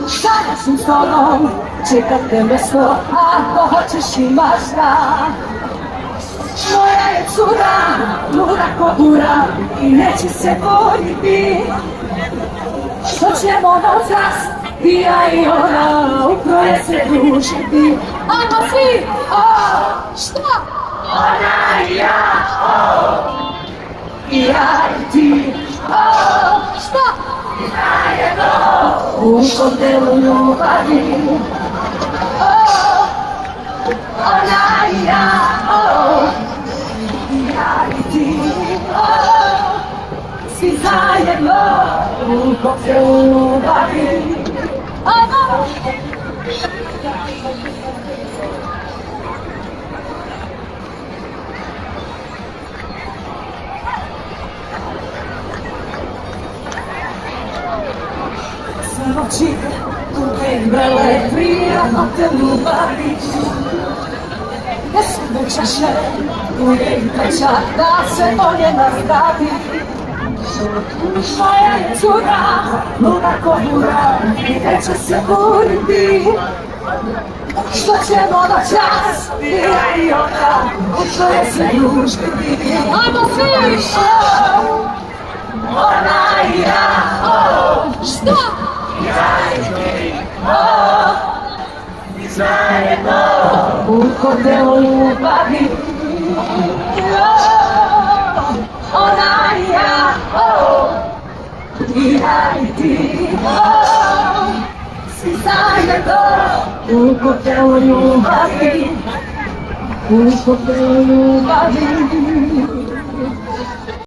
Sada sam s tobom, čekam te mesto, ako hoćeš imaš da. Moja je cura, luda ko ura i neće se boriti. Što ćemo noćas, i ja i ona, uproje se družiti. Ajmo svi, šta? Ona i ja, i ja i ti, šta? Zajedno u hotelu ljubavi. Ona i ja, i ja i ti, svi zajedno u hotelu ljubavi. Sve noći tuge i vrele prijatno te ljubavi. Gdje su me čaše, tuge i pečak da se bolje nastavi. Moja je cura, luda ko ura i neće se buriti. Što ćemo noćas, i ja i ona, uproje se družiti. Ajmo svi! Ona i ja, šta? Ja i ti, zajedno u hotelu ljubavi. Ona i ja, i ja i ti, svi zajedno u hotelu ljubavi. U hotelu ljubavi.